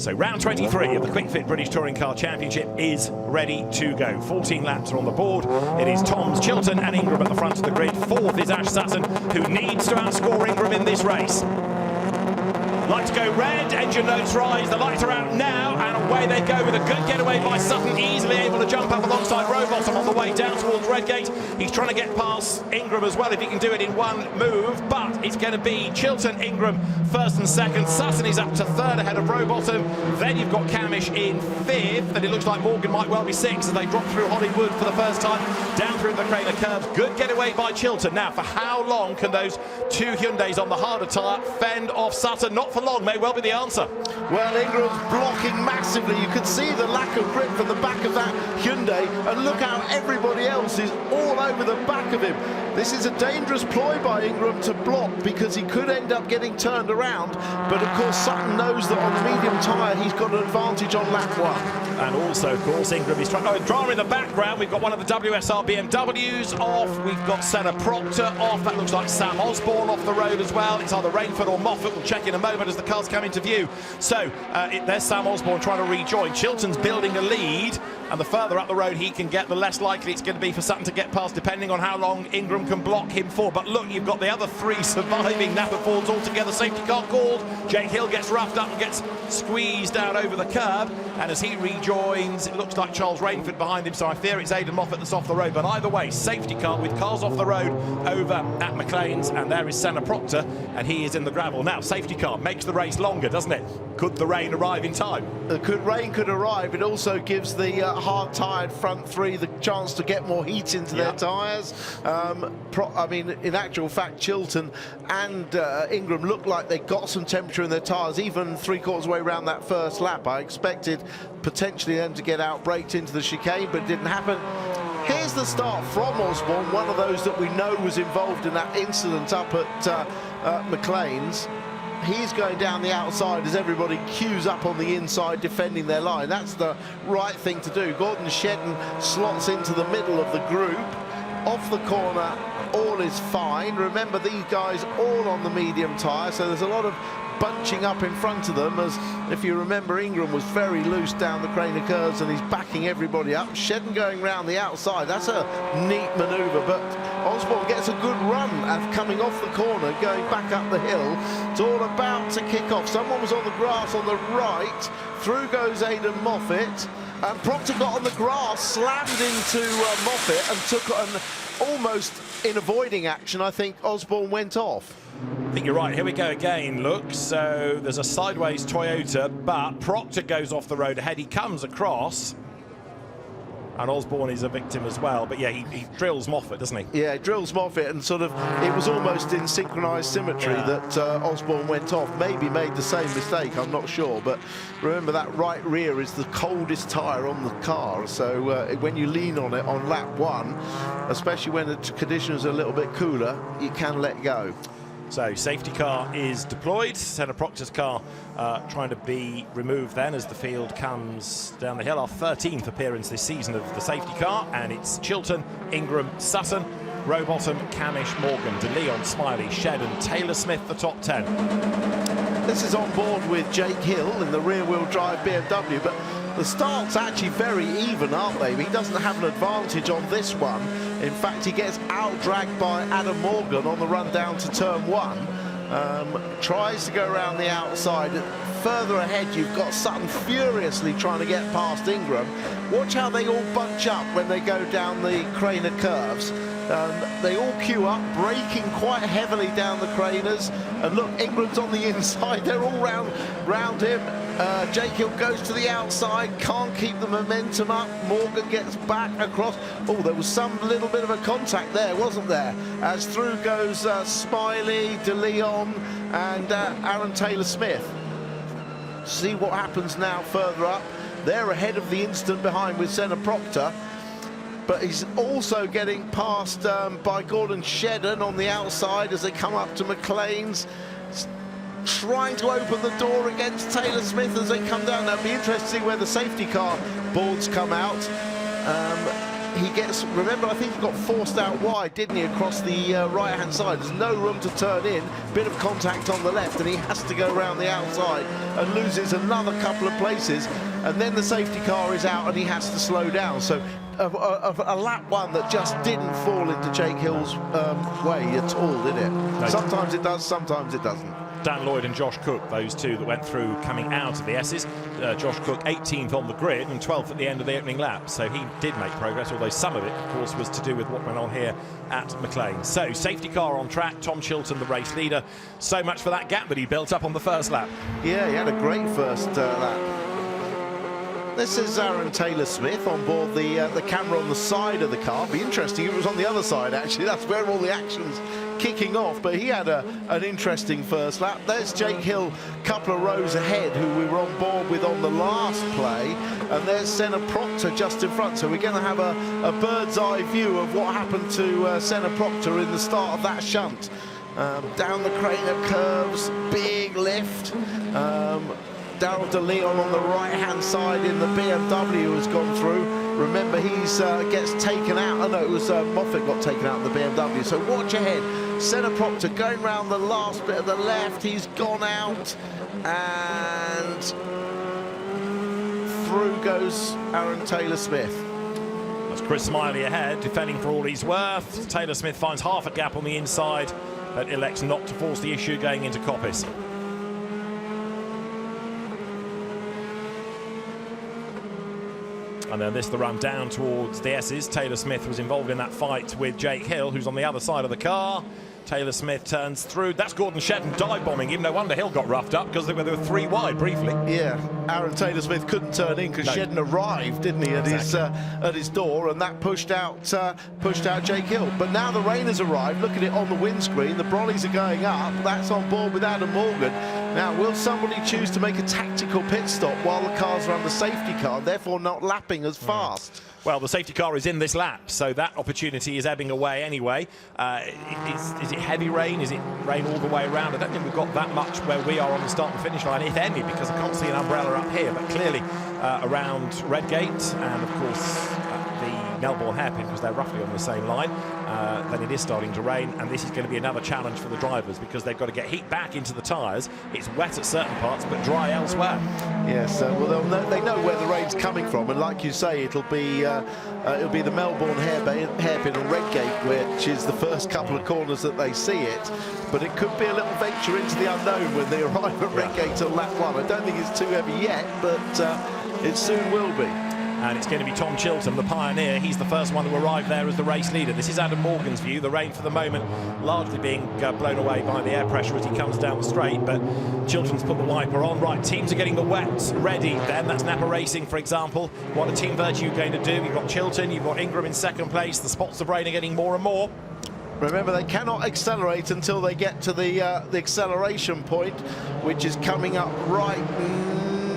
So round 23 of the Quick Fit British Touring Car Championship is ready to go. 14 laps are on the board. It is Tom's Chilton and Ingram at the front of the grid. Fourth is Ash Sutton, who needs to outscore Ingram in this race. Lights go red, engine notes rise, the lights are out now, and away they go with a good getaway by Sutton, easily able to jump up alongside Rowbottom on the way down towards Redgate. He's trying to get past Ingram as well if he can do it in one move, but it's going to be Chilton, Ingram first and second. Sutton is up to third ahead of Rowbottom. Then you've got Cammish in fifth, and it looks like Morgan might well be sixth as they drop through Hollywood for the first time, down through the Craner curves. Good getaway by Chilton. Now, for how long can those two Hyundais on the harder tyre fend off Sutton? Not for long, may well be the answer. Well, Ingram's blocking massively. You can see the lack of grip from the back of that Hyundai, and look how everybody else is all over the back of him. This is a dangerous ploy by Ingram to block, because he could end up getting turned around, but of course Sutton knows that on the medium tyre he's got an advantage on lap one. And also, of course, Ingram is trying. Oh, drama in the background. We've got one of the WSR BMWs off. We've got Senna Proctor off. That looks like Sam Osborne off the road as well. It's either Rainford or Moffat. We'll check in a moment as the cars come into view. So there's Sam Osborne trying to rejoin. Chilton's building a lead, and the further up the road he can get, the less likely it's going to be for Sutton to get past, depending on how long Ingram can block him for. But look, you've got the other three surviving Napa Fords all together. Safety car called. Jake Hill gets roughed up and gets squeezed out over the curb, and as he rejoins, it looks like Charles Rainford behind him, so I fear it's Aidan Moffat that's off the road. But either way, safety car with cars off the road over at McLean's, and there is Senna Proctor, and he is in the gravel. Now, safety car makes the race longer, doesn't it? Could the rain arrive in time? Rain could arrive. It also gives the hard-tired front three the chance to get more heat into their tyres. I mean, in actual fact, Chilton and Ingram look like they got some temperature in their tyres, even three-quarters way around that first lap. I expected potentially them to get out-braked into the chicane, but it didn't happen. Here's the start from Osborne, one of those that we know was involved in that incident up at McLean's. He's going down the outside as everybody queues up on the inside defending their line. That's the right thing to do. Gordon Shedden slots into the middle of the group. Off the corner, all is fine. Remember, these guys all on the medium tyre, so there's a lot of bunching up in front of them, as if you remember, Ingram was very loose down the Craner curves and he's backing everybody up. Shedden going round the outside, that's a neat manoeuvre, but Osborne gets a good run at coming off the corner, going back up the hill. It's all about to kick off. Someone was on the grass on the right, through goes Aidan Moffat, and Proctor got on the grass, slammed into Moffat, and took on almost in avoiding action. I think Osborne went off. I think you're right. Here we go again, look. So there's a sideways Toyota, but Proctor goes off the road ahead. He comes across, and Osborne is a victim as well. But yeah, he drills Moffat, doesn't he? Yeah, he drills Moffat, and sort of, it was almost in synchronised symmetry that Osborne went off. Maybe made the same mistake, I'm not sure. But remember, that right rear is the coldest tyre on the car. So when you lean on it on lap one, especially when the conditions are a little bit cooler, you can let go. So safety car is deployed. Senna Proctor's car trying to be removed then as the field comes down the hill. Our 13th appearance this season of the safety car, and it's Chilton, Ingram, Sutton, Rowbottom, Cammish, Morgan, De Leon, Smiley, Shedden, Taylor Smith, the top 10. This is on board with Jake Hill in the rear-wheel drive BMW, but the start's actually very even, aren't they? He doesn't have an advantage on this one. In fact, he gets out-dragged by Adam Morgan on the run down to turn one. Tries to go around the outside. Further ahead, you've got Sutton furiously trying to get past Ingram. Watch how they all bunch up when they go down the Craner curves. They all queue up, braking quite heavily down the Craners. And look, Ingram's on the inside. They're all round him. Jake Hill goes to the outside, can't keep the momentum up. Morgan gets back across. Oh, there was some little bit of a contact there, wasn't there? As through goes Smiley, De Leon, and Aaron Taylor-Smith. See what happens now further up. They're ahead of the instant behind with Senna Proctor. But he's also getting passed by Gordon Shedden on the outside as they come up to McLean's. Trying to open the door against Taylor Smith as they come down. Now, it'll be interesting to see where the safety car boards come out. he gets, remember, I think he got forced out wide, didn't he, across the right-hand side. There's no room to turn in, bit of contact on the left, and he has to go around the outside and loses another couple of places. And then the safety car is out and he has to slow down. So a lap one that just didn't fall into Jake Hill's way at all, did it? No. Sometimes it does, sometimes it doesn't. Dan Lloyd and Josh Cook, those two that went through coming out of the S's. Josh Cook 18th on the grid and 12th at the end of the opening lap. So he did make progress, although some of it, of course, was to do with what went on here at McLean. So safety car on track, Tom Chilton, the race leader. So much for that gap that he built up on the first lap. Yeah, he had a great first lap. This is Aaron Taylor-Smith on board the camera on the side of the car. Be interesting if it was on the other side, actually. That's where all the action's kicking off. But he had an interesting first lap. There's Jake Hill, couple of rows ahead, who we were on board with on the last play. And there's Senna Proctor just in front. So we're going to have a bird's eye view of what happened to Senna Proctor in the start of that shunt. Down the Crater curves, big lift. Daryl De Leon on the right-hand side in the BMW has gone through. Remember, he's gets taken out. Oh, no, it was Moffat got taken out of the BMW. So watch ahead. Senna Proctor going round the last bit of the left. He's gone out. And through goes Aaron Taylor-Smith. That's Chris Smiley ahead, defending for all he's worth. Taylor-Smith finds half a gap on the inside, but elects not to force the issue going into Coppice. And then this the run down towards the S's. Taylor-Smith was involved in that fight with Jake Hill, who's on the other side of the car. Taylor-Smith turns through. That's Gordon Shedden dive-bombing him. No wonder Hill got roughed up, because they were three wide briefly. Yeah, Aaron Taylor-Smith couldn't turn in because Shedden arrived, didn't he, at his door, and that pushed out Jake Hill. But now the rain has arrived. Look at it on the windscreen. The brollies are going up. That's on board with Adam Morgan. Now, will somebody choose to make a tactical pit stop while the cars are under safety car, therefore not lapping as fast? Well, the safety car is in this lap, so that opportunity is ebbing away anyway. Is it heavy rain? Is it rain all the way around? I don't think we've got that much where we are on the start and finish line, if any, because I can't see an umbrella up here, but clearly around Redgate and, of course, the Melbourne hairpin, because they're roughly on the same line, then it is starting to rain, and this is going to be another challenge for the drivers because they've got to get heat back into the tyres. It's wet at certain parts, but dry elsewhere. Yes, well, they know where the rain's coming from, and like you say, it'll be the Melbourne hairpin and Redgate, which is the first couple of corners that they see it. But it could be a little venture into the unknown when they arrive at Redgate on lap one. I don't think it's too heavy yet, but it soon will be. And it's going to be Tom Chilton, the pioneer. He's the first one to arrive there as the race leader. This is Adam Morgan's view. The rain for the moment largely being blown away by the air pressure as he comes down the straight. But Chilton's put the wiper on. Right, teams are getting the wets ready then. That's Napa Racing, for example. What are Team VERTU going to do? You've got Chilton, you've got Ingram in second place. The spots of rain are getting more and more. Remember, they cannot accelerate until they get to the acceleration point, which is coming up right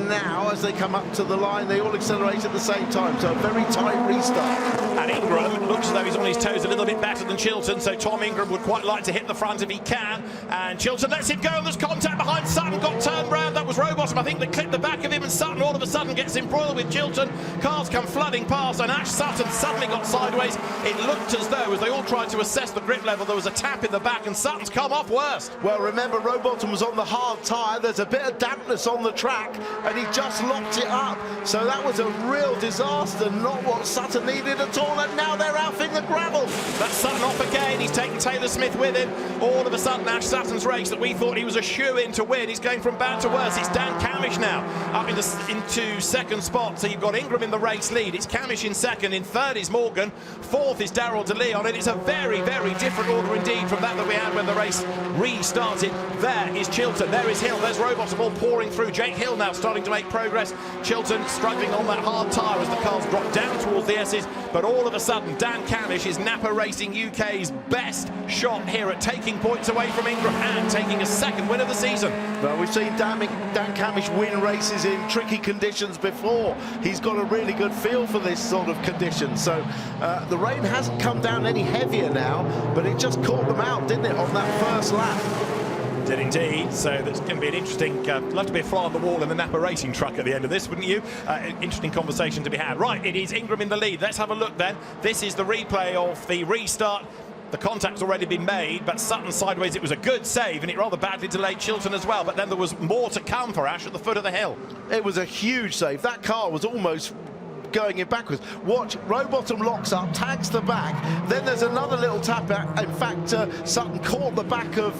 now. As they come up to the line, they all accelerate at the same time, so a very tight restart. And Ingram looks as though he's on his toes a little bit better than Chilton, so Tom Ingram would quite like to hit the front if he can, and Chilton lets him go, and there's contact behind. Sutton got turned round. That was Rowbottom, I think, that clipped the back of him, and Sutton all of a sudden gets embroiled with Chilton. Cars come flooding past, and Ash Sutton suddenly got sideways. It looked as though, as they all tried to assess the grip level, there was a tap in the back, and Sutton's come off worst. Well, remember, Rowbottom was on the hard tyre. There's a bit of dampness on the track, and he just locked it up. So that was a real disaster, not what Sutton needed at all, and now they're outfing the gravel. That's Sutton off again. He's taken Taylor-Smith with him. All of a sudden, Ash Sutton's race that we thought he was a shoe-in to win, he's going from bad to worse. It's Dan Cammish now up into second spot. So you've got Ingram in the race lead. It's Cammish in second. In third is Morgan. Fourth is Daryl De Leon. And it's a very, very different order indeed from that we had when the race restarted. There is Chilton. There is Hill. There's Rowbottom all pouring through. Jake Hill now starting to make progress. Chilton struggling on that hard tyre as the cars drop down towards the S's. But all of a sudden, Dan Cammish is Napa Racing UK's best shot here at taking points away from Ingram and taking a second win of the season. Well, we've seen Dan Cammish win races in tricky conditions before. He's got a really good feel for this sort of condition. So the rain hasn't come down any heavier now, but it just caught them out, didn't it, on that first lap? Did indeed. So that's going to be an interesting, love to be a fly on the wall in the Napa racing truck at the end of this, wouldn't you? Interesting conversation to be had. Right, it is Ingram in the lead. Let's have a look then. This is the replay of the restart. The contact's already been made, but Sutton sideways, it was a good save, and it rather badly delayed Chilton as well. But then there was more to come for Ash at the foot of the hill. It was a huge save. That car was almost going in backwards. Watch, Rowbottom locks up, tags the back, then there's another little tap back. In fact, Sutton caught the back of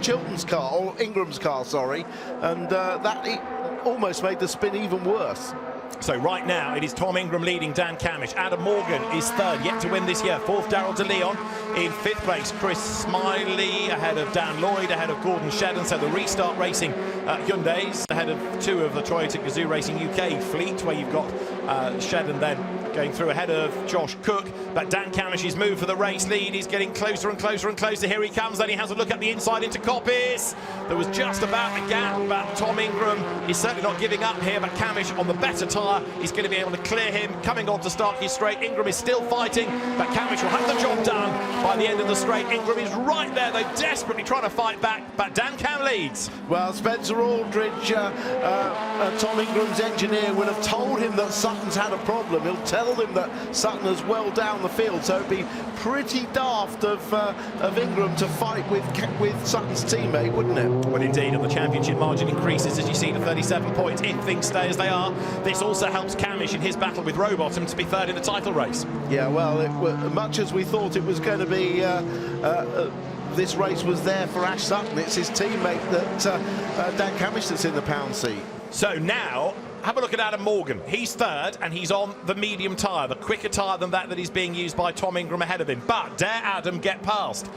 Chilton's car, or Ingram's car, sorry, and that almost made the spin even worse. So right now it is Tom Ingram leading Dan Cammish. Adam Morgan is third, yet to win this year. Fourth, Daryl De Leon. In fifth place, Chris Smiley ahead of Dan Lloyd, ahead of Gordon Shedden. So the Restart Racing Hyundais ahead of two of the Toyota Gazoo Racing UK fleet, where you've got Shedden then going through ahead of Josh Cook. But Dan Cammish's move for the race lead. He's getting closer and closer and closer. Here he comes. Then he has a look at the inside into Coppice. There was just about a gap, but Tom Ingram is certainly not giving up here. But Cammish on the better tyre, he's going to be able to clear him. Coming on to Starkey Straight, Ingram is still fighting, but Cammish will have the job done by the end of the straight. Ingram is right there, though, desperately trying to fight back, but Dan Cam leads. Well, Spencer Aldridge, Tom Ingram's engineer, will have told him that Sutton's had a problem. He'll tell him that Sutton is well down the field, so it'd be pretty daft of Ingram to fight with Sutton's teammate, wouldn't it? Well, indeed, and the championship margin increases, as you see, to 37 points if things stay as they are. This also helps Cammish in his battle with Rowbottom to be third in the title race. Yeah, well, much as we thought it was going to be, this race was there for Ash Sutton. It's his teammate that Dan Cammish that's in the pound seat. So now, have a look at Adam Morgan. He's third, and he's on the medium tyre, the quicker tyre than that is being used by Tom Ingram ahead of him. But dare Adam get past?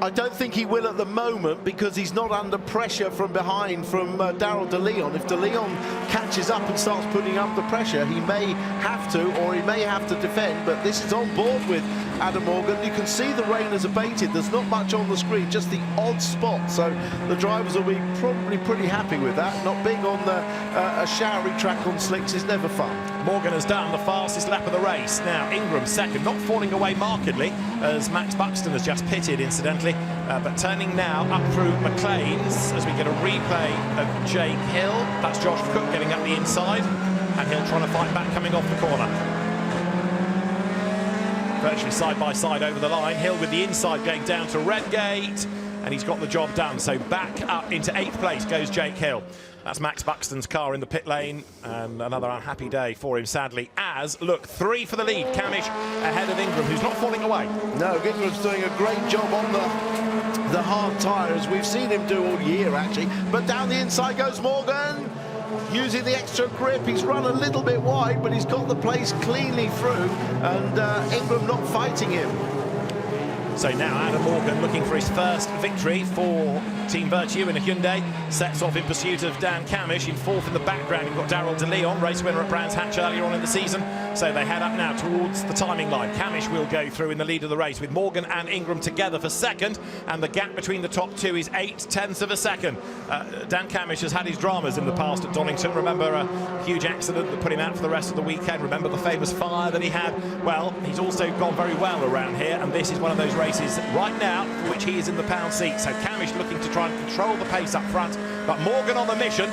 I don't think he will at the moment, because he's not under pressure from behind from Daryl De Leon. If De Leon catches up and starts putting up the pressure, he may have to, or he may have to defend. But this is on board with Adam Morgan. You can see the rain has abated. There's not much on the screen, just the odd spot. So the drivers will be probably pretty happy with that. Not being on a showery track on slicks is never fun. Morgan has done the fastest lap of the race. Now Ingram second, not falling away markedly, as Max Buxton has just pitted, incidentally, but turning now up through McLean's as we get a replay of Jake Hill. That's Josh Cook getting up the inside, and Hill trying to fight back coming off the corner. Virtually side by side over the line. Hill with the inside going down to Redgate, and he's got the job done. So back up into 8th place goes Jake Hill. That's Max Buxton's car in the pit lane, and another unhappy day for him, sadly, as, look, 3 for the lead. Cammish ahead of Ingram, who's not falling away. No, Ingram's doing a great job on the hard tyres. We've seen him do all year, actually. But down the inside goes Morgan, using the extra grip. He's run a little bit wide, but he's got the place cleanly through, and Ingram not fighting him. So now Adam Morgan looking for his first victory for Team VERTU in a Hyundai. Sets off in pursuit of Dan Cammish. In 4th in the background, you've got Daryl De Leon, race winner at Brands Hatch earlier on in the season. So they head up now towards the timing line. Cammish will go through in the lead of the race with Morgan and Ingram together for second, and the gap between the top two is 0.8 of a second. Dan Cammish has had his dramas in the past at Donington. Remember a huge accident that put him out for the rest of the weekend. Remember the famous fire that he had? Well, he's also gone very well around here, and this is one of those races right now for which he is in the pound seat. So Cammish looking to try and control the pace up front, but Morgan on the mission.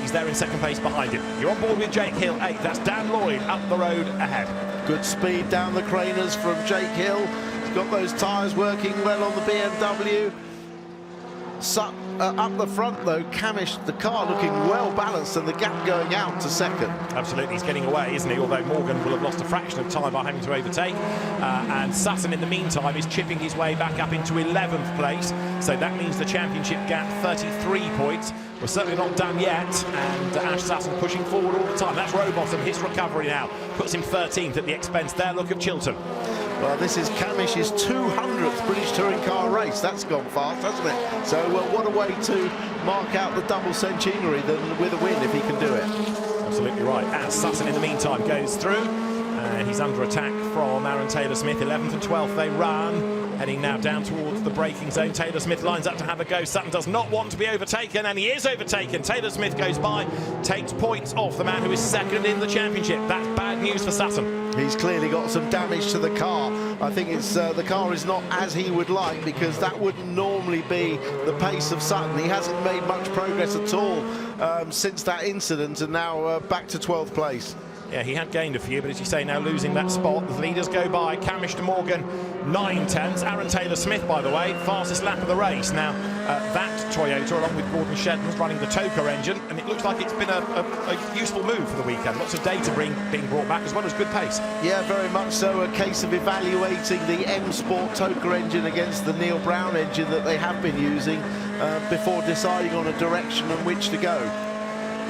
He's there in second place behind him. You're on board with Jake Hill, 8th. That's Dan Lloyd up the road ahead. Good speed down the craners from Jake Hill. He's got those tyres working well on the BMW. Up the front, though, Cammish, the car looking well balanced, and the gap going out to second. Absolutely, he's getting away, isn't he? Although Morgan will have lost a fraction of time by having to overtake. And Sutton, in the meantime, is chipping his way back up into 11th place. So that means the championship gap, 33 points. We're certainly not done yet, and Ash Sutton pushing forward all the time. That's Rowbottom, his recovery now puts him 13th at the expense there. Look at Chilton. Well, this is Cammish's 200th British Touring Car race. That's gone fast, hasn't it? So what a way to mark out the double centenary than with a win if he can do it. Absolutely right. As Sutton in the meantime goes through, and he's under attack from Aaron Taylor-Smith. 11th and 12th they run. Heading now down towards the braking zone. Taylor-Smith lines up to have a go. Sutton does not want to be overtaken, and he is overtaken. Taylor-Smith goes by, takes points off the man who is second in the championship. That's bad news for Sutton. He's clearly got some damage to the car. I think it's the car is not as he would like, because that wouldn't normally be the pace of Sutton. He hasn't made much progress at all since that incident, and now back to 12th place. Yeah, he had gained a few, but as you say, now losing that spot. The leaders go by. Cammish to Morgan, 9/10. Aaron Taylor-Smith, by the way, fastest lap of the race. Now, that Toyota, along with Gordon Shedden, is running the Toker engine, and it looks like it's been a useful move for the weekend. Lots of data being brought back, as well as good pace. Yeah, very much so. A case of evaluating the M Sport Toker engine against the Neil Brown engine that they have been using before deciding on a direction in which to go.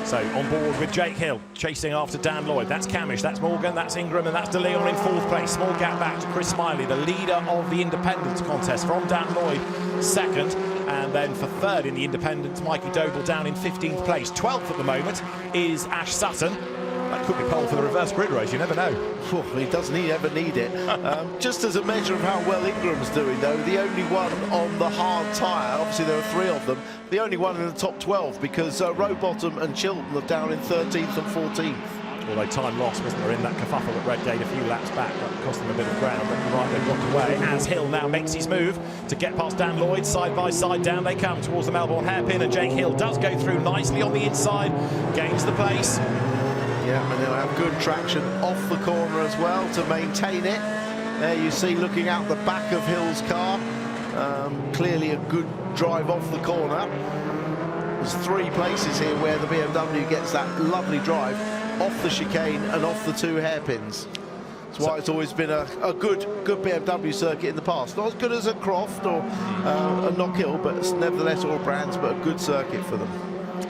So on board with Jake Hill, chasing after Dan Lloyd. That's Cammish, that's Morgan, that's Ingram, and that's De Leon in 4th place. Small gap back to Chris Smiley, the leader of the Independence contest, from Dan Lloyd 2nd. And then for 3rd in the Independence, Mikey Doble down in 15th place. 12th at the moment is Ash Sutton. That could be pole for the reverse grid race, you never know. Oh, he doesn't ever need it. Just as a measure of how well Ingram's doing, though, the only one on the hard tyre, obviously there are 3 of them, the only one in the top 12, because Rowbottom and Chilton are down in 13th and 14th. Although time lost, wasn't there, in that kerfuffle at Redgate a few laps back. That cost them a bit of ground, but right, they got away. As Hill now makes his move to get past Dan Lloyd, side by side, down they come towards the Melbourne hairpin, and Jake Hill does go through nicely on the inside, gains the place. Yeah, and they'll have good traction off the corner as well to maintain it. There you see, looking out the back of Hill's car, clearly a good drive off the corner. There's 3 places here where the BMW gets that lovely drive off the chicane and off the 2 hairpins. That's why it's always been a good BMW circuit in the past. Not as good as a Croft or a Knockhill, but it's nevertheless all brands, but a good circuit for them.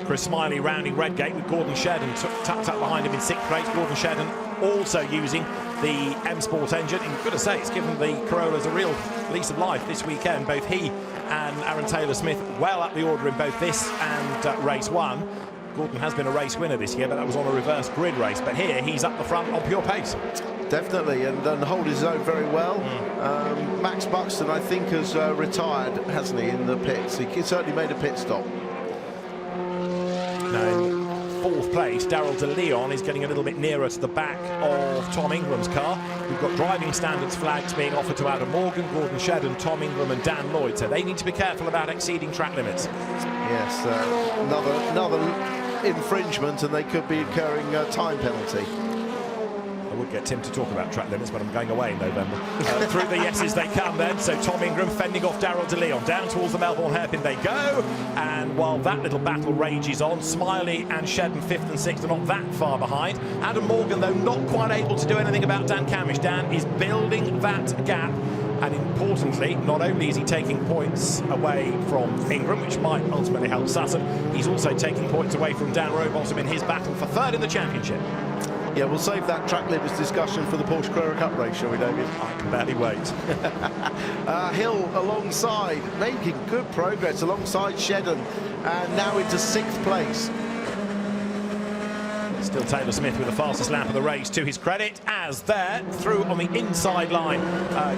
Chris Smiley rounding Redgate with Gordon Shedden tucked up behind him in 6th place. Gordon Shedden also using the M Sport engine. And good to say, it's given the Corollas a real lease of life this weekend. Both he and Aaron Taylor-Smith well up the order in both this and race 1. Gordon has been a race winner this year, but that was on a reverse grid race. But here, he's up the front on pure pace. Definitely, and hold his own very well. Max Buxton, I think, has retired, hasn't he, in the pits? He certainly made a pit stop. Now, in 4th place, Daryl De Leon is getting a little bit nearer to the back of Tom Ingram's car. We've got driving standards flags being offered to Adam Morgan, Gordon Shedden, Tom Ingram and Dan Lloyd, so they need to be careful about exceeding track limits. Yes, another infringement, and they could be incurring a time penalty. I would get Tim to talk about track limits, but I'm going away in November. Through the yeses they come then, so Tom Ingram fending off Daryl De Leon. Down towards the Melbourne hairpin they go, and while that little battle rages on, Smiley and Shedden 5th and 6th are not that far behind. Adam Morgan, though, not quite able to do anything about Dan Cammish. Dan is building that gap, and importantly, not only is he taking points away from Ingram, which might ultimately help Sutton, he's also taking points away from Dan Rowbottom in his battle for 3rd in the championship. Yeah, we'll save that track limits discussion for the Porsche Carrera Cup race, shall we, David? I can barely wait. Hill alongside, making good progress alongside Shedden, and now into 6th place. Still Taylor-Smith with the fastest lap of the race, to his credit, as there, through on the inside line,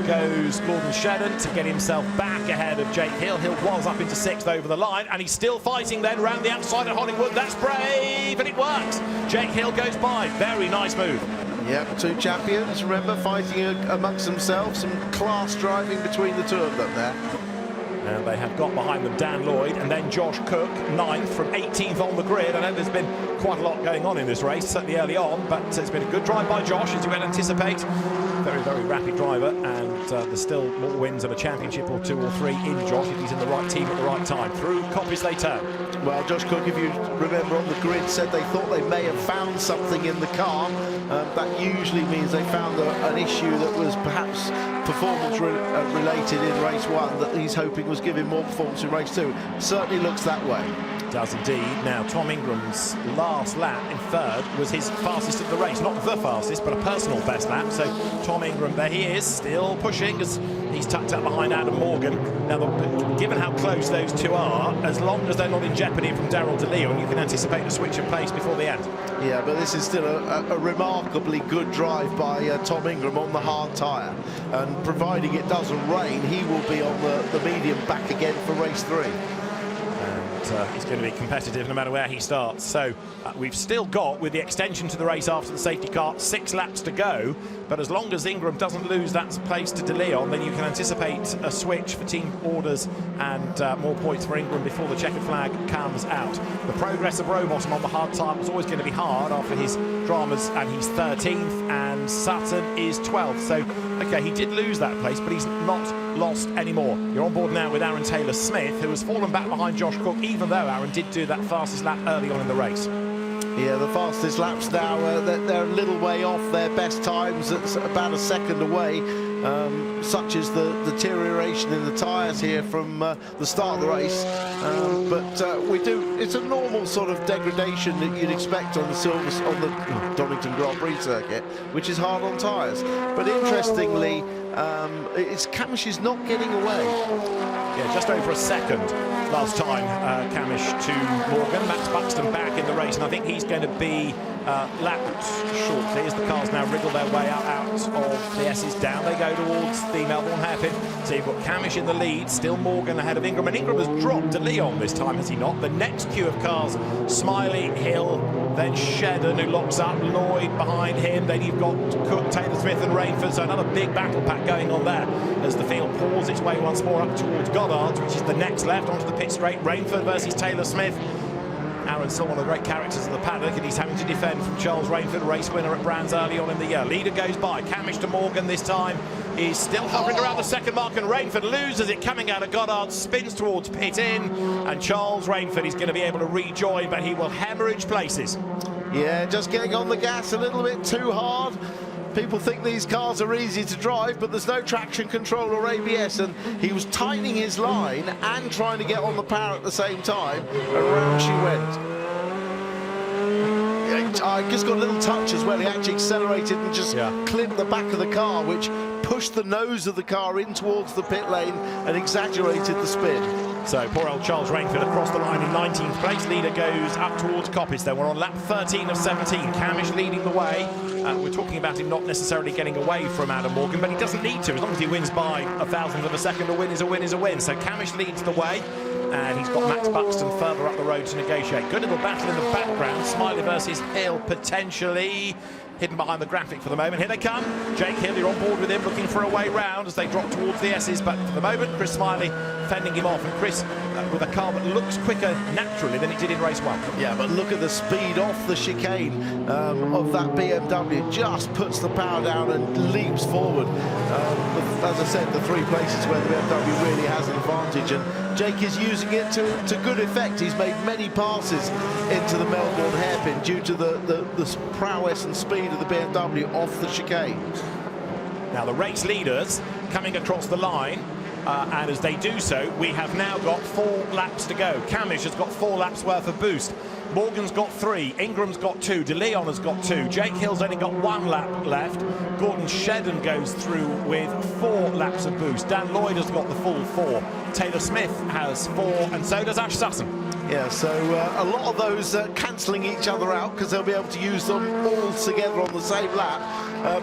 goes Gordon Shedden to get himself back ahead of Jake Hill. Hill was up into 6th over the line, and he's still fighting then round the outside of Hollingwood. That's brave, and it works. Jake Hill goes by. Very nice move. Yep, 2 champions, remember, fighting amongst themselves. Some class driving between the 2 of them there. And they have got behind them Dan Lloyd and then Josh Cook, 9th from 18th on the grid. I know there's been quite a lot going on in this race, certainly early on, but it's been a good drive by Josh, as you would anticipate. Very, very rapid driver, and there's still more wins of a championship or 2 or 3 in Josh if he's in the right team at the right time. Through Coppis they turn. Well, Josh Cook, if you remember on the grid, said they thought they may have found something in the car. That usually means they found an issue that was perhaps performance related in race 1 that he's hoping was giving more performance in race 2. Certainly looks that way. Does indeed. Now, Tom Ingram's last lap in 3rd was his fastest of the race. Not the fastest, but a personal best lap. So Tom Ingram, there he is, still pushing as he's tucked up behind Adam Morgan. Now, given how close those 2 are, as long as they're not in jeopardy from Daryl De Leon, you can anticipate a switch of pace before the end. Yeah, but this is still a remarkably good drive by Tom Ingram on the hard tyre. And providing it doesn't rain, he will be on the medium back again for race 3. he's going to be competitive no matter where he starts. So we've still got, with the extension to the race after the safety car, 6 laps to go. But as long as Ingram doesn't lose that place to De Leon, then you can anticipate a switch for team orders and more points for Ingram before the checkered flag comes out. The progress of Rowbottom on the hard tyre was always going to be hard after his dramas, and he's 13th, and Sutton is 12th. So, okay, he did lose that place, but he's not lost anymore. You're on board now with Aaron Taylor-Smith, who has fallen back behind Josh Cook, even though Aaron did do that fastest lap early on in the race. Yeah, the fastest laps now, they're a little way off their best times. It's about a second away, such as the deterioration in the tyres here from the start of the race. It's a normal sort of degradation that you'd expect on the Donington Grand Prix circuit, which is hard on tyres. But interestingly, Cammish is not getting away. Yeah, just over a second last time, Cammish to Morgan. Max Buxton back in the race, and I think he's going to be lapped shortly as the cars now wriggle their way out of the S's. Down they go towards the Melbourne hairpin. So you've got Cammish in the lead, still Morgan ahead of Ingram, and Ingram has dropped De Leon this time, has he not? The next queue of cars, Smiley, Hill, then Shedden, who locks up, Lloyd behind him. Then you've got Cook, Taylor-Smith and Rainford, so another big battle pack going on there as the field pours its way once more up towards Goddard's, which is the next left onto the pit straight. Rainford versus Taylor-Smith. Aaron's still one of the great characters of the paddock, and he's having to defend from Charles Rainford, race winner at Brands early on in the year. Leader goes by. Cammish to Morgan this time. He's still hovering around the second mark, and Rainford loses it coming out of Goddard, spins towards pit in, and Charles Rainford is going to be able to rejoin, but he will hemorrhage places. Yeah, just getting on the gas a little bit too hard. People think these cars are easy to drive, but there's no traction control or ABS, and he was tightening his line and trying to get on the power at the same time, and around she went. I just got a little touch as well. He actually accelerated and just clipped the back of the car, which pushed the nose of the car in towards the pit lane and exaggerated the spin. So poor old Charles Rainford across the line in 19th place. Leader goes up towards Coppice. Then we're on lap 13 of 17. Cammish leading the way. We're talking about him not necessarily getting away from Adam Morgan, but he doesn't need to. As long as he wins by 1,000th of a second, a win is a win is a win. So Cammish leads the way, and he's got Max Buxton further up the road to negotiate. Good little battle in the background. Smiley versus Hill potentially hidden behind the graphic for the moment. Here they come. Jake Hill, you're on board with him, looking for a way round as they drop towards the S's, but for the moment, Chris Smiley fending him off, and Chris with a car that looks quicker naturally than it did in race 1. Yeah, but look at the speed off the chicane of that BMW. Just puts the power down and leaps forward. As I said, the 3 places where the BMW really has an advantage, and Jake is using it to good effect. He's made many passes into the Melbourne hairpin due to the prowess and speed of the BMW off the chicane. Now the race leaders coming across the line, and as they do so, we have now got 4 laps to go. Cammish has got 4 laps worth of boost. Morgan's got 3, Ingram's got 2, De Leon has got 2, Jake Hill's only got 1 lap left. Gordon Shedden goes through with 4 laps of boost. Dan Lloyd has got the full 4. Taylor-Smith has 4, and so does Ash Sutton. Yeah, so a lot of those cancelling each other out because they'll be able to use them all together on the same lap.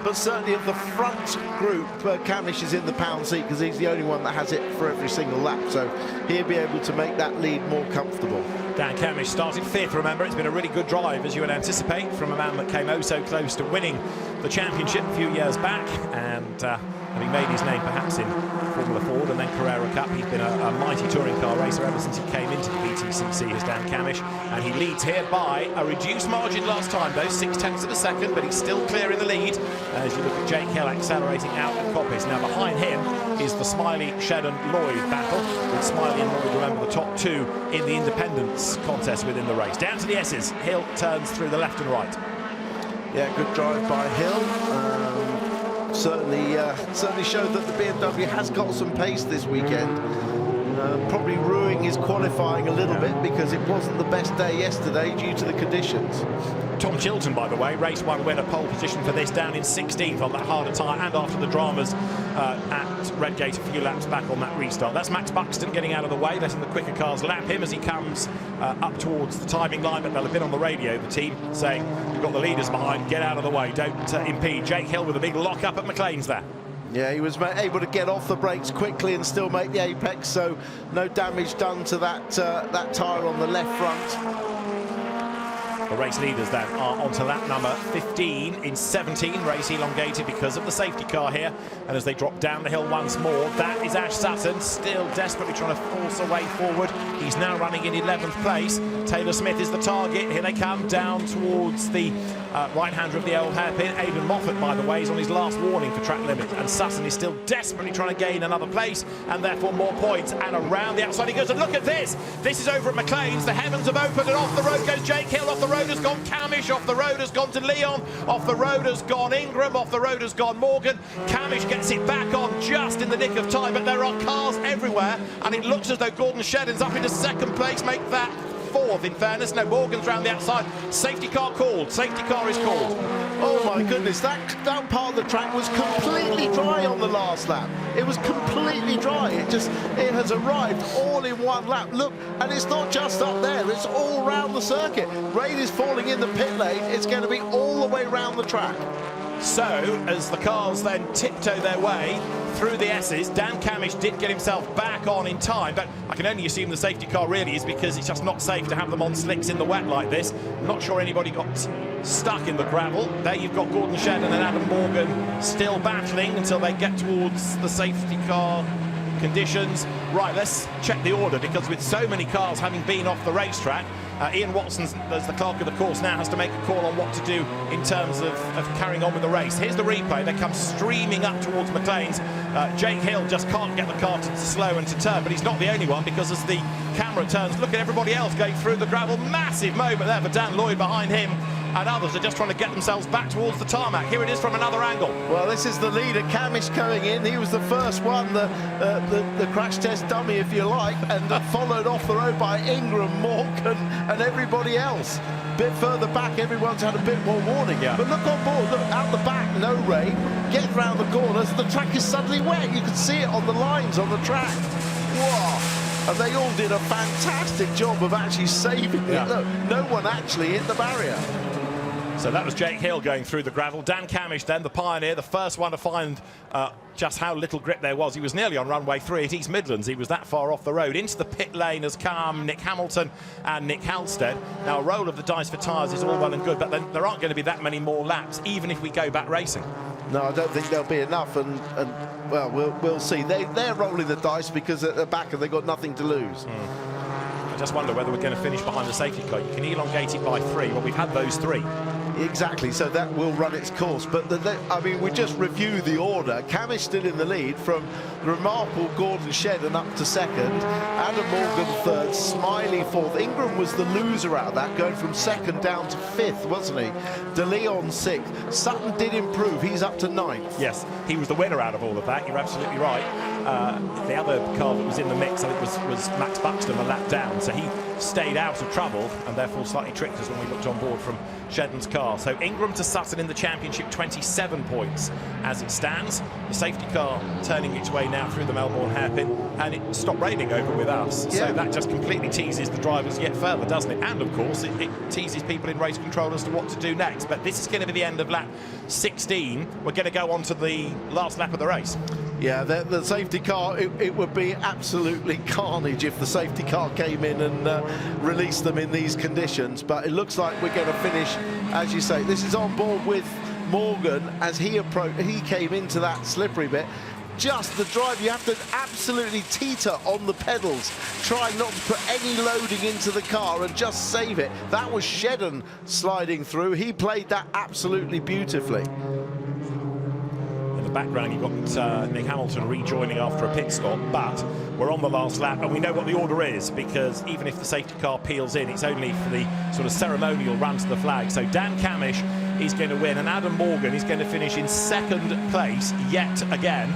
But certainly of the front group, Cammish is in the pound seat because he's the only one that has it for every single lap. So he'll be able to make that lead more comfortable. Dan Cammish started 5th, remember. It's been a really good drive, as you would anticipate, from a man that came oh so close to winning the championship a few years back. And having made his name perhaps in Formula Ford and then Carrera Cup, he's been a mighty touring car racer ever since he came into the BTCC as Dan Cammish, and he leads here by a reduced margin last time though, 0.6 of a second, but he's still clear in the lead as you look at Jake Hill accelerating out at Coppice. Now behind him is the Smiley, Shedden, Lloyd battle, with Smiley and Lloyd, remember, the top 2 in the independence contest within the race. Down to the S's, Hill turns through the left and right. Yeah, good drive by Hill. Certainly showed that the BMW has got some pace this weekend. Probably ruining his qualifying a little bit because it wasn't the best day yesterday due to the conditions. Tom Chilton, by the way, race 1 winner, pole position for this, down in 16th on that harder tyre, and after the dramas at Redgate a few laps back on that restart. That's Max Buxton getting out of the way, letting the quicker cars lap him as he comes up towards the timing line, but they'll have been on the radio, the team, saying, you've got the leaders behind, get out of the way, don't impede. Jake Hill with a big lock up at McLean's there. Yeah, he was able to get off the brakes quickly and still make the apex, so no damage done to that that tyre on the left front. The race leaders then are onto lap number 15 in 17. Race elongated because of the safety car here. And as they drop down the hill once more, that is Ash Sutton still desperately trying to force a way forward. He's now running in 11th place. Taylor Smith is the target. Here they come down towards the right-hander of the old hairpin. Aidan Moffat, by the way, is on his last warning for track limit. And Sutton is still desperately trying to gain another place and therefore more points. And around the outside he goes. And look at this. This is over at McLean's. The heavens have opened and off the road goes Jake Hill. Off the road has gone Cammish, off the road has gone to Leon, off the road has gone Ingram, off the road has gone Morgan. Cammish gets it back on just in the nick of time, but there are cars everywhere, and it looks as though Gordon Shedden's up into second place, make that fourth in fairness. No, Morgan's round the outside. Safety car called, safety car is called. Oh my goodness, that part of the track was completely dry on the last lap. It was completely dry. It has arrived all in one lap. Look, and it's not just up there, it's all round the circuit. Rain is falling in the pit lane. It's going to be all the way round the track. So, as the cars then tiptoe their way through the S's, Dan Cammish did get himself back on in time, but I can only assume the safety car really is because it's just not safe to have them on slicks in the wet like this. I'm not sure anybody got stuck in the gravel. There you've got Gordon Shedden and Adam Morgan still battling until they get towards the safety car conditions. Right, let's check the order, because with so many cars having been off the racetrack, Ian Watson, as the clerk of the course, now has to make a call on what to do in terms of carrying on with the race. Here's the replay. They come streaming up towards McLean's. Jake Hill just can't get the car to slow and to turn, but he's not the only one, because as the camera turns, look at everybody else going through the gravel. Massive moment there for Dan Lloyd behind him, and others are just trying to get themselves back towards the tarmac. Here it is from another angle. Well, this is the leader, Cammish, coming in. He was the first one, the crash test dummy, if you like, and followed off the road by Ingram, Morgan, and everybody else. Bit further back, everyone's had a bit more warning. Yeah. But look on board, look out the back, no rain. Get round the corners, the track is suddenly wet. You can see it on the lines on the track. Whoa! And they all did a fantastic job of actually saving it. Look, no one actually hit the barrier. So that was Jake Hill going through the gravel. Dan Cammish then, the pioneer, the first one to find just how little grip there was. He was nearly on runway 3 at East Midlands. He was that far off the road. Into the pit lane has come Nick Hamilton and Nick Halstead. Now, a roll of the dice for tyres is all well and good, but then there aren't going to be that many more laps, even if we go back racing. No, I don't think there'll be enough, and well, we'll see. They're rolling the dice because at the back they've got nothing to lose. I just wonder whether we're going to finish behind the safety car. You can elongate it by 3. Well, we've had those 3. Exactly, so that will run its course. But I mean, we just review the order. Cammish still in the lead from the remarkable Gordon Shedden up to second. Adam Morgan third, Smiley fourth. Ingram was the loser out of that, going from second down to fifth, wasn't he? De Leon sixth. Sutton did improve. He's up to ninth. Yes, he was the winner out of all of that. You're absolutely right. The other car that was in the mix, I think, was Max Buxton, a lap down. So he stayed out of trouble and therefore slightly tricked us when we looked on board from Shedden's car. So Ingram to Sutton in the championship, 27 points as it stands. The safety car turning its way now through the Melbourne hairpin, and it stopped raining over with us. Yeah. So that just completely teases the drivers yet further, doesn't it? And of course, it teases people in race control as to what to do next. But this is going to be the end of lap 16. We're going to go on to the last lap of the race. Yeah, the safety car, it would be absolutely carnage if the safety car came in and released them in these conditions. But it looks like we're going to finish, as you say. This is on board with Morgan as he came into that slippery bit. Just the drive, you have to absolutely teeter on the pedals, trying not to put any loading into the car and just save it. That was Shedden sliding through. He played that absolutely beautifully. Background, you've got Nick Hamilton rejoining after a pit stop, but we're on the last lap and we know what the order is, because even if the safety car peels in, it's only for the sort of ceremonial run to the flag. So Dan Cammish is going to win, and Adam Morgan is going to finish in second place yet again,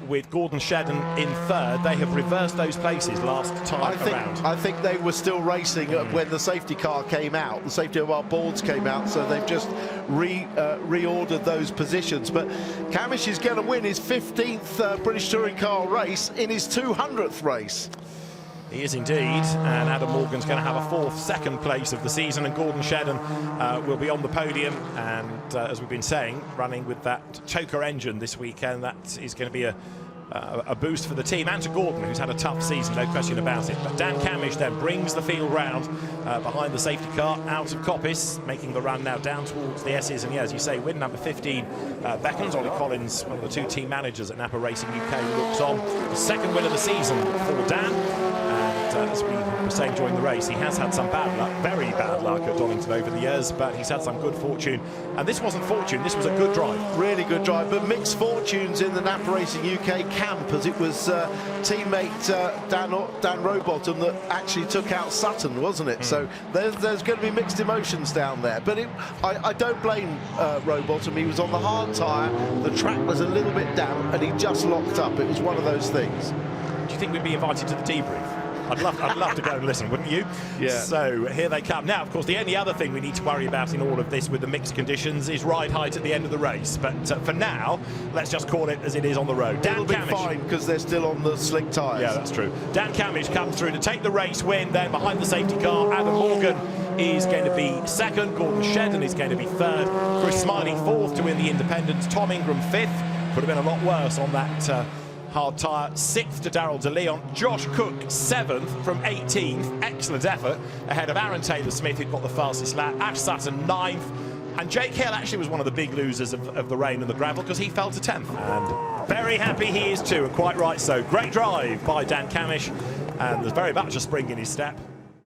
with Gordon Shedden in third. They have reversed those places last time around. I think they were still racing when the safety car came out. The safety of our boards came out, so they've just reordered those positions. But Camish is going to win his 15th British Touring Car race in his 200th race. He is indeed, and Adam Morgan's going to have a fourth, second place of the season, and Gordon Shedden will be on the podium, and as we've been saying, running with that choker engine this weekend. That is going to be a boost for the team and to Gordon, who's had a tough season, no question about it. But Dan Cammish then brings the field round behind the safety car out of Coppice, making the run now down towards the S's. And yeah, as you say, win number 15 beckons. Ollie Collins, one of the two team managers at Napa Racing UK, looks on. The second win of the season for Dan. And as we were saying during the race, he has had some bad luck, very bad luck at Donington over the years, but he's had some good fortune. And this wasn't fortune, this was a good drive. Really good drive, but mixed fortunes in the Napa Racing UK camp, as it was teammate Dan Rowbottom that actually took out Sutton, wasn't it? So there's going to be mixed emotions down there. But I don't blame Rowbottom. He was on the hard tyre, the track was a little bit damp, and he just locked up. It was one of those things. Do you think we'd be invited to the debrief? I'd love to go and listen, wouldn't you? Yeah. So here they come. Now, of course, the only other thing we need to worry about in all of this with the mixed conditions is ride height at the end of the race. But for now, let's just call it as it is on the road. It'll be fine because they're still on the slick tyres. Yeah, that's true. Dan Cammish comes through to take the race win. Then behind the safety car, Adam Morgan is going to be second. Gordon Shedden is going to be third. Chris Smiley fourth to win the independents. Tom Ingram fifth. Could have been a lot worse on that hard tyre. Sixth to Daryl De Leon. Josh Cook seventh from 18th. Excellent effort ahead of Aaron Taylor-Smith, who got the fastest lap. Ash Sutton ninth. And Jake Hill actually was one of the big losers of the rain and the gravel because he fell to 10th. And very happy he is too, and quite right so. Great drive by Dan Cammish, and there's very much a spring in his step.